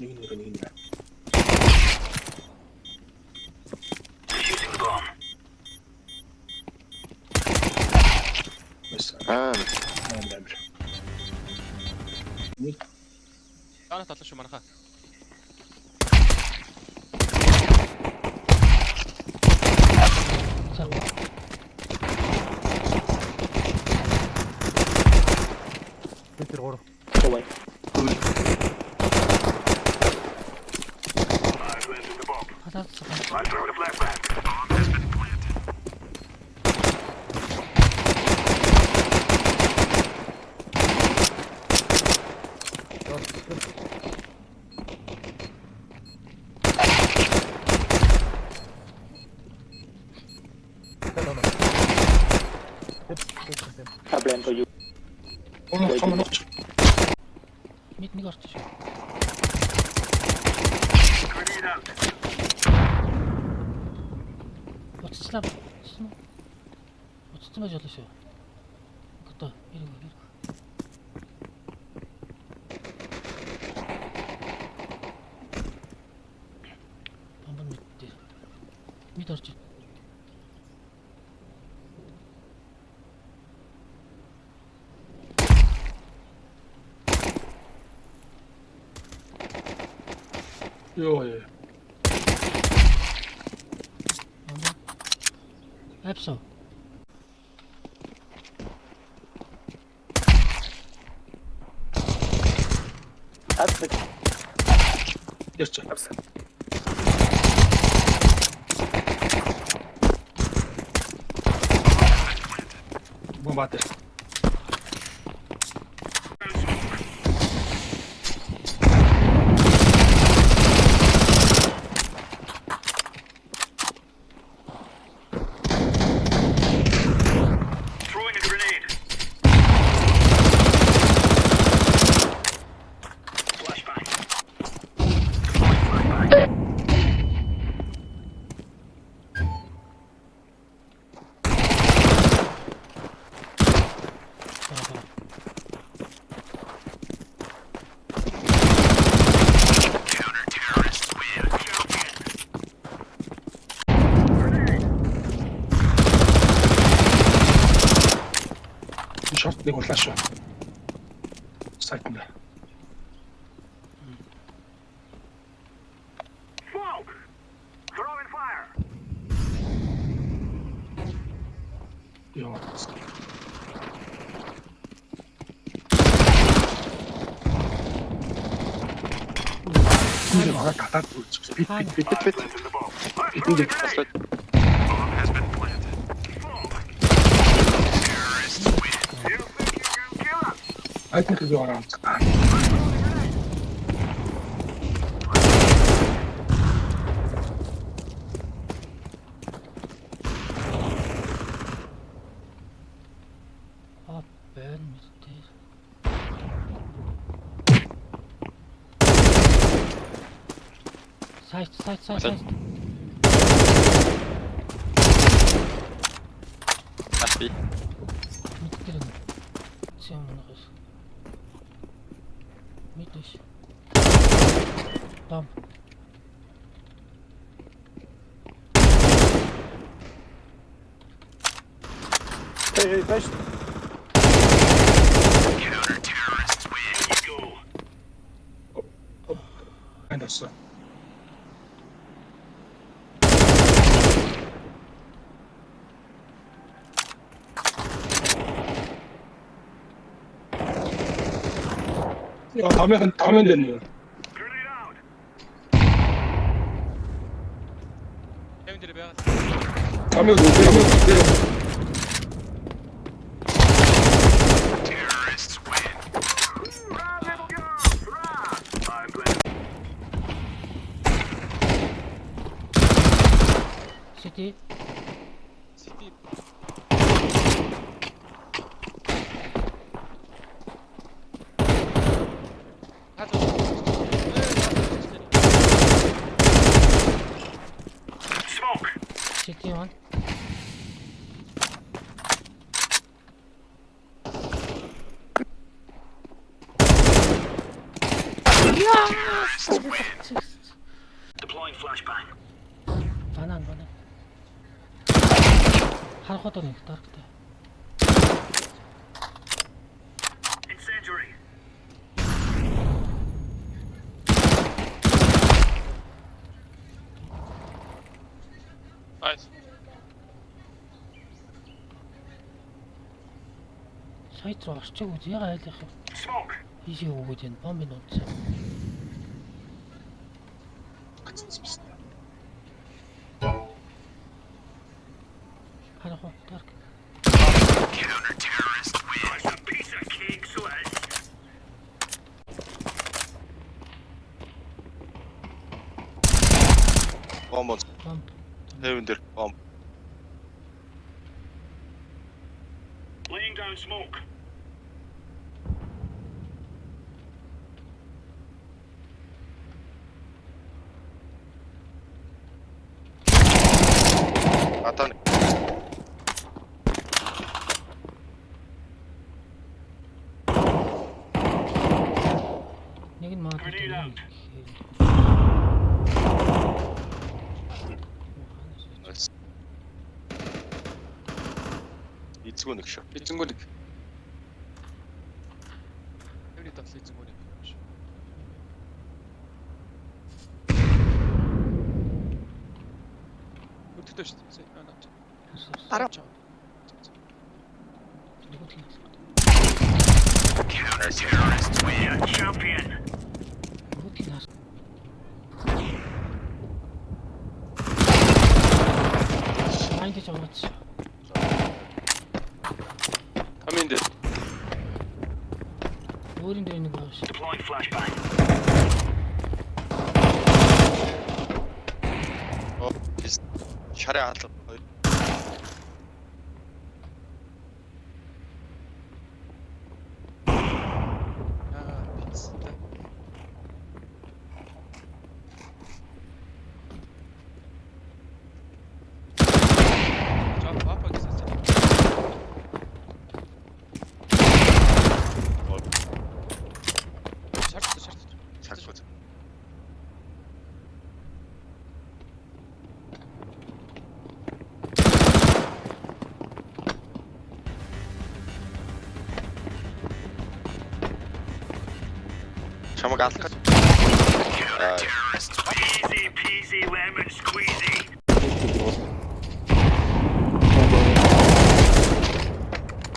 Нэг нь. Нэг Танаа татлаа шүү манайхаа. Петр гор. Ой. I blame for you. Someone else. Мид нэг орчих шүү. Уцчлаа. Уцсан байж болно шүү. Одоо ирэх. Бомбон мид. Мид орчих. Йой. Эпсо. Апсак. Ярч апсак. Бомбатер. Short нэг улааш шүү. Сайтнд. Smoke! Throwing fire! Йоо. Нэг хатаад үз. Бит. Энийг таслаад. I think we'll go around. Ah, Ben mitte. Side. Асби. Mitte drin. See on noch was. Mittig. Bam. Hey, nice. Counter-terrorists win. Let's go. And that's 야, 다면 됐네요. Grenade out. Хэмдэр бай. 다면 내려. Terrorists win. Round go. Round. I'm glad. City. Сити. Smoke. City one. Deploying flashbang. Банан. Харахад нэг дарктай. Incendiary. Nice. Сайт руу орчих үз яга айлах юм. Smoke. Ийшээ өгөөд энэ бомбын унтсан. Харах дарк. Counter-terrorist win. That's a piece of cake, Swaz. Бомб. Бомб. Хэвэн дээр бомб. Laying down smoke. Атан. Нэг нь маад. Grenade out. Эцгүү нэг шүү. Эзэнгүү нэг. Хэвний татал эзэнгүү нэг. Үтгтэй шүү дээ. Араа. Counter-terrorist win. Champion. Майнд чамаач. Амин дээр. Өөрийн дээр нэг байгаа шүү. Deploying flashbang. Шараа хаалга. Пиццтай. Жаа папа гэсэн. Шарт. Чамаг алах гэж. Counter-terrorist win. Easy peasy lemon squeezy.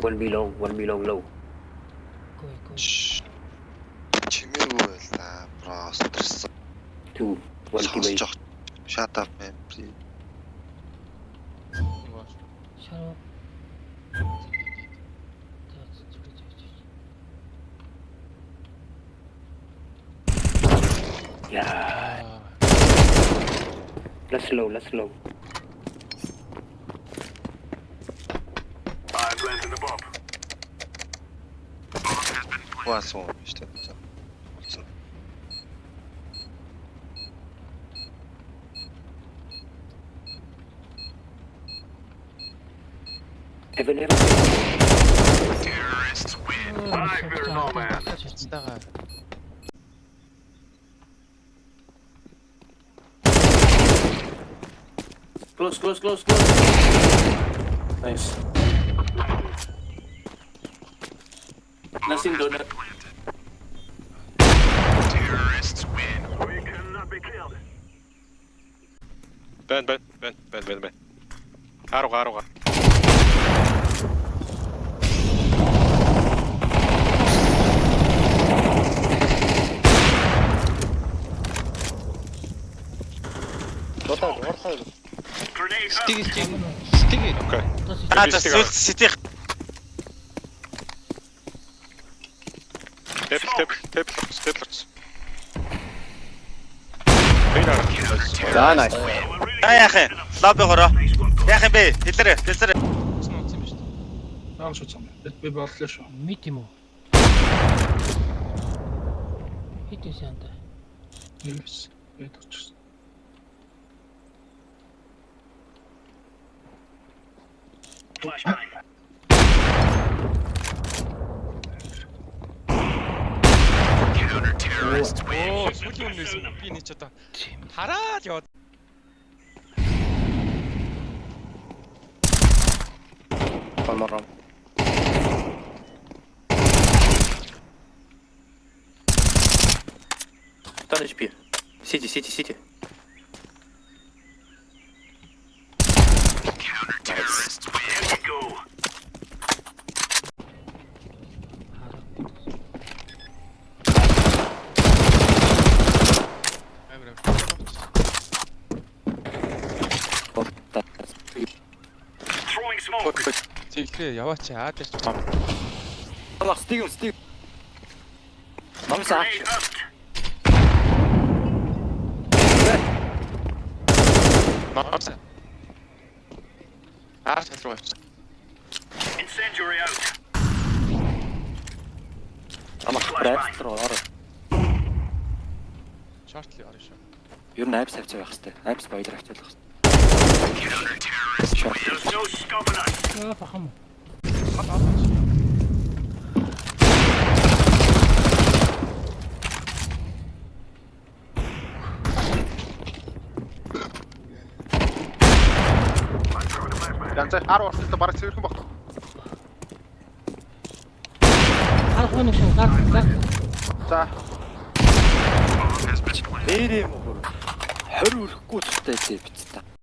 One below low. Гой. Чимээгүй байла. Просто 2, 1 teammate. Shut up man. Please. Шараа. Yeah. Last low. I planted the bomb. Хуасан шүү дээ. Heaven. Terrorists win. I fear no man. Цэцтэйгаа. Close. Nice. Nothing donut. Terrorists win. We cannot be killed. Бэн. Харуга. Grenade out. Стиги. Окей. Сүлт сэтих. Степлерс. За nice. Яахын. Лобби гороо. Nice one. Яах юм бэ? Дэлэр. Ааш утсан. Би боллоо шүү. Мит юм уу? Хитээс янда. Yes. Эд очсон. Flashbang. Counter-terrorist Оо, сүүлийн өмнөөс би нэг ч одоо хараад яваад. Палмарам. Тан HP. City. Throwing smoke. Тэглээ яваач яад ч. Allah, Stig. Намсаа. Grenade out. Намс. Чатруу авч. Incendiary out. Амах прайс руу ороо. Шортли орно шүү. Ер нь айпс авч байх хэвээр. Айпс баялаг авчаалах хэвээр. There's no stopping us. Аа фахам. Янзаа 10 орчилд бараг цэвэрхэн баг. Харах нэг гар. За. Нэрээ мөр. 20 өрөхгүй тустай зэ бич.